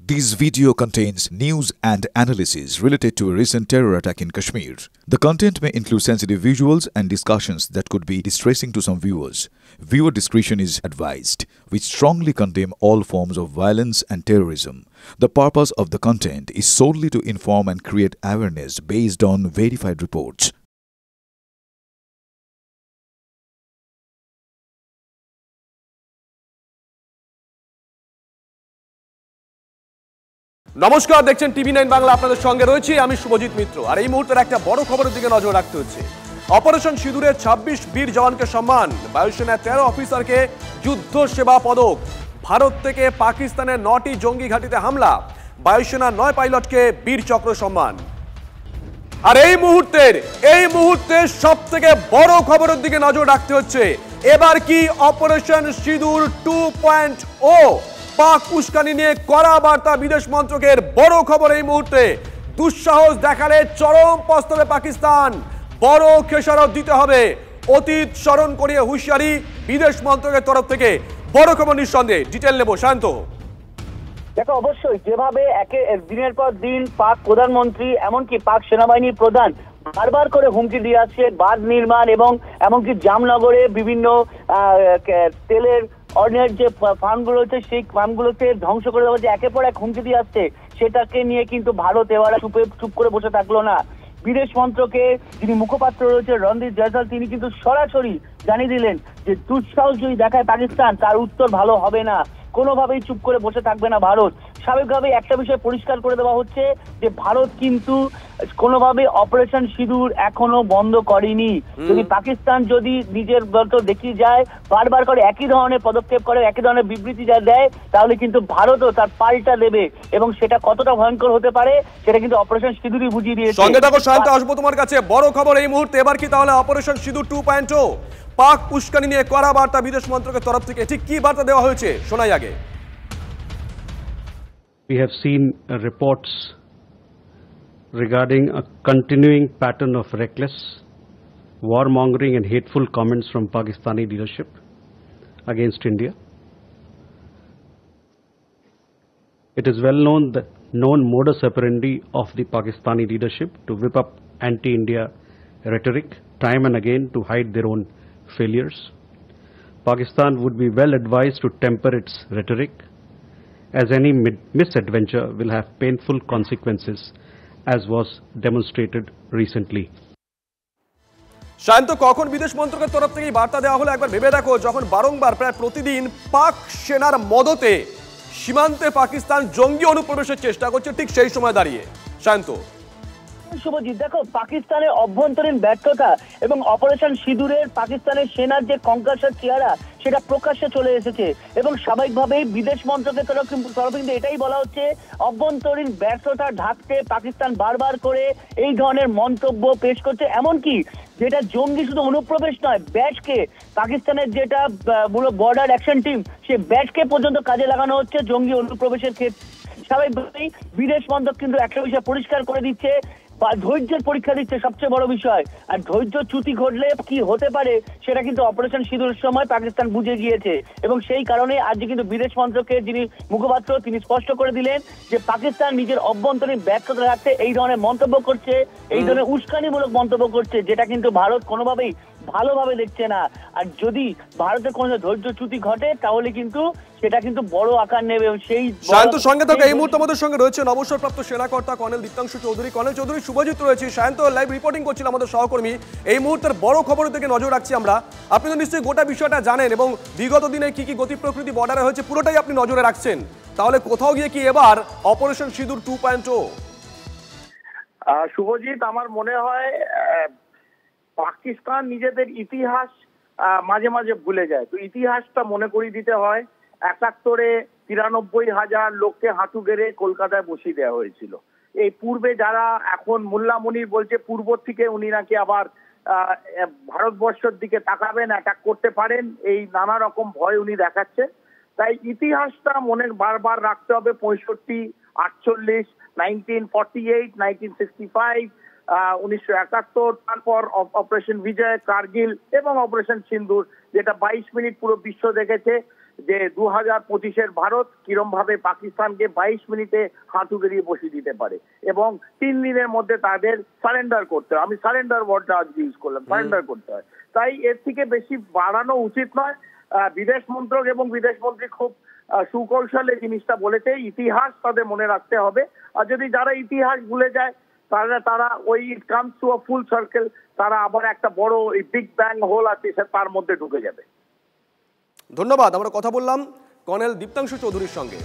This video contains news and analysis related to a recent terror attack in Kashmir. The content may include sensitive visuals and discussions that could be distressing to some viewers. Viewer discretion is advised. We strongly condemn all forms of violence and terrorism. The purpose of the content is solely to inform and create awareness based on verified reports. নমস্কার, দেখছেন টিভি9 বাংলা। আপনাদের সঙ্গে রয়েছি আমি শুভজিৎ মিত্র। আর এই মুহূর্তের একটা বড় খবরের দিকে নজর রাখতে হচ্ছে। অপারেশন সিঁদুরে 26 বীর জওয়ানকে সম্মান, বায়ুসেনার 13 অফিসারকে যুদ্ধ সেবা পদক, ভারত থেকে পাকিস্তানের 9টি জঙ্গি ঘাঁটিতে হামলা, বায়ুসেনার 9 পাইলটকে বীর চক্র সম্মান। আর এই মুহূর্তে সবথেকে বড় খবরের দিকে নজর রাখতে হচ্ছে। এবার কি অপারেশন সিঁদুর 2.0? পাক উস্কানি নিয়ে কড়া বার্তা বিদেশ মন্ত্রকের। বড় খবর এই মুহূর্তে, দুঃসাহস দেখালে চরম পস্তবে পাকিস্তান, বড় খেসারত দিতে হবে। অতীত স্মরণ করিয়ে হুঁশিয়ারি বিদেশ মন্ত্রকের তরফ থেকে। বড় খবর নিঃসন্দেহে, ডিটেল নেব শান্ত। দেখো, অবশ্যই যেভাবে দিনের পর দিন পাক প্রধানমন্ত্রী এমনকি পাক সেনাবাহিনীর প্রধান বারবার করে হুমকি দিয়ে আসছে বাঁধ নির্মাণ এবং এমনকি জামনগরে বিভিন্ন তেলের অর্ডার যে ফার্মগুলো হচ্ছে সেই ফার্মগুলোকে ধ্বংস করে দেওয়া, যে একের পর এক হুমকি দিয়ে আসছে, সেটাকে নিয়ে কিন্তু ভারত এবার চুপ করে বসে থাকলো না। বিদেশ মন্ত্রকে যিনি মুখপাত্র রয়েছে রণদীপ জয়সওয়াল, তিনি কিন্তু সরাসরি জানিয়ে দিলেন যে দুঃসাহস যদি দেখায় পাকিস্তান, তার উত্তর ভালো হবে না। কোনোভাবেই চুপ করে বসে থাকবে না ভারত। স্বাভাবিকভাবে একটা বিষয় পরিষ্কার করে দেওয়া হচ্ছে যে ভারত কিন্তু কোনোভাবে অপারেশন সিঁদুর এখনো বন্ধ করেনি। যদি পাকিস্তান যদি নিজের গল্প দেখিয়ে যায়, বারবার করে একই ধরনের পদক্ষেপ করে, একই ধরনের বিবৃতি যা দেয়, তাহলে কিন্তু ভারতও তার পাল্টা দেবে এবং সেটা কতটা ভয়ঙ্কর হতে পারে সেটা কিন্তু অপারেশন সিঁদুরই বুঝিয়ে দিয়েছে। সঙ্গে থাকো শান্ত, আসবো তোমার কাছে। বড় খবর এই মুহূর্তে, এবার কি তাহলে অপারেশন সিঁদুর 2.0? পাক উস্কানি নিয়ে কড়া বার্তা বিদেশ মন্ত্রকের তরফ থেকে। ঠিক কি বার্তা দেওয়া হয়েছে শোনাই আগে। We have seen reports regarding a continuing pattern of reckless, warmongering and hateful comments from Pakistani leadership against India. It is well known the known modus operandi of the Pakistani leadership to whip up anti-India rhetoric time and again to hide their own failures. Pakistan would be well advised to temper its rhetoric, as any misadventure will have painful consequences, as was demonstrated recently. শান্ত, কখন বিদেশ মন্ত্রকের তরফ থেকে বার্তা দেওয়া হলো একবার ভেবে দেখো, যখন বারংবার প্রায় প্রতিদিন পাক সেনার মদতে সীমান্তে পাকিস্তান জঙ্গি অনুপ্রবেশের চেষ্টা করছে, ঠিক সেই সময় দাঁড়িয়ে। শান্ত, শুভজিৎ, দেখো, পাকিস্তানের অভ্যন্তরীণ ব্যর্থতা এবং অপারেশন সিঁদুরের পাকিস্তানের সেনার যে কঙ্কাসের চেহারা, সেটা প্রকাশ্যে চলে এসেছে এবং স্বাভাবিকভাবেই বিদেশ মন্ত্রকের তরফ কিন্তু এটাই বলা হচ্ছে, অভ্যন্তরীণ ব্যর্থতা ঢাকতে পাকিস্তান বারবার করে এই ধরনের মন্তব্য পেশ করছে। এমনকি যেটা জঙ্গি শুধু অনুপ্রবেশ নয়, ব্যাচকে, পাকিস্তানের যেটা বর্ডার অ্যাকশন টিম, সে ব্যাচকে পর্যন্ত কাজে লাগানো হচ্ছে জঙ্গি অনুপ্রবেশের ক্ষেত্রে। স্বাভাবিকভাবেই বিদেশ মন্ত্রক কিন্তু একটা বিষয় পরিষ্কার করে দিচ্ছে, বা ধৈর্যের পরীক্ষা দিচ্ছে সবচেয়ে বড় বিষয়। আর ধৈর্যচ্যুতি ঘটলে কি হতে পারে সেটা কিন্তু অপারেশন সিঁদুরের সময় পাকিস্তান বুঝে গিয়েছে এবং সেই কারণে আজকে কিন্তু বিদেশ মন্ত্রকের যিনি মুখপাত্র, তিনি স্পষ্ট করে দিলেন যে পাকিস্তান নিজের অভ্যন্তরীণ ব্যর্থতা রাখতে এই ধরনের মন্তব্য করছে, এই ধরনের উস্কানিমূলক মন্তব্য করছে, যেটা কিন্তু ভারত কোনোভাবেই ভালোভাবে দেখছে না। আর যদি ভারতের কোনো ধৈর্যচ্যুতি ঘটে তাহলে কিন্তু সেটা কিন্তু বড় আকার নেবে। সেই শান্ত, সঙ্গে থাকা এই মুহূর্তে আমাদের সঙ্গে রয়েছে অবসরপ্রাপ্ত সেনাকর্তা কর্নেল দীপ্তাংশু চৌধুরী। কর্নেল চৌধুরী, শুভজিৎ রয়েছে, শান্ত লাইভ রিপোর্টিং করছিল আমাদের সহকর্মী। এই মুহূর্তের বড় খবরের দিকে নজর রাখছি আমরা। আপনি তো নিশ্চয়ই গোটা বিষয়টা জানেন এবং বিগত দিনে কি কি গতি প্রকৃতি বর্ডারে হয়েছে পুরোটাই আপনি নজরে রাখছেন। তাহলে কোথাও গিয়ে কি এবার অপারেশন সিঁদুর 2.0? শুভজিৎ, আমার মনে হয় পাকিস্তান নিজেদের ইতিহাস মাঝে মাঝে ভুলে যায়। তো ইতিহাসটা মনে করিয়ে দিতে হয়। 71-এ 93,000 লোককে হাঁটু গেড়ে কলকাতায় বসিয়ে দেওয়া হয়েছিল। এই পূর্বে যারা এখন মোল্লা মনির বলছে পূর্ব থেকে উনি নাকি আবার ভারতবর্ষের দিকে তাকাবেন, অ্যাটাক করতে পারেন, এই নানা রকম ভয় উনি দেখাচ্ছে। তাই ইতিহাসটা মনে বারবার রাখতে হবে। 65, 48, 1948, 1965, 1971, তারপর অপারেশন বিজয়, কার্গিল এবং অপারেশন সিন্দুর, যেটা 22 মিনিট পুরো বিশ্ব দেখেছে। যে 2025-এর ভারত কিরম ভাবে পাকিস্তানকে 22 মিনিটে হাঁটু গেড়িয়ে বসিয়ে দিতে পারে এবং 3 দিনের মধ্যে তাদের সারেন্ডার করতে হয়। আমি সারেন্ডার ওয়ার্ডটা আজ ইউজ করলাম, সারেন্ডার করতে হয়। তাই এর থেকে বেশি বাড়ানো উচিত নয়। বিদেশ মন্ত্রক এবং বিদেশ মন্ত্রী খুব সুকৌশলে জিনিসটা বলেছে, ইতিহাস তাদের মনে রাখতে হবে। আর যদি যারা ইতিহাস ভুলে যায় তারা ওই it comes to a full circle, তারা আবার একটা বড় বিগ ব্যাং হোল আছে তার মধ্যে ঢুকে যাবে। ধন্যবাদ। আমরা কথা বললাম কর্নেল দীপ্তাংশু চৌধুরীর সঙ্গে।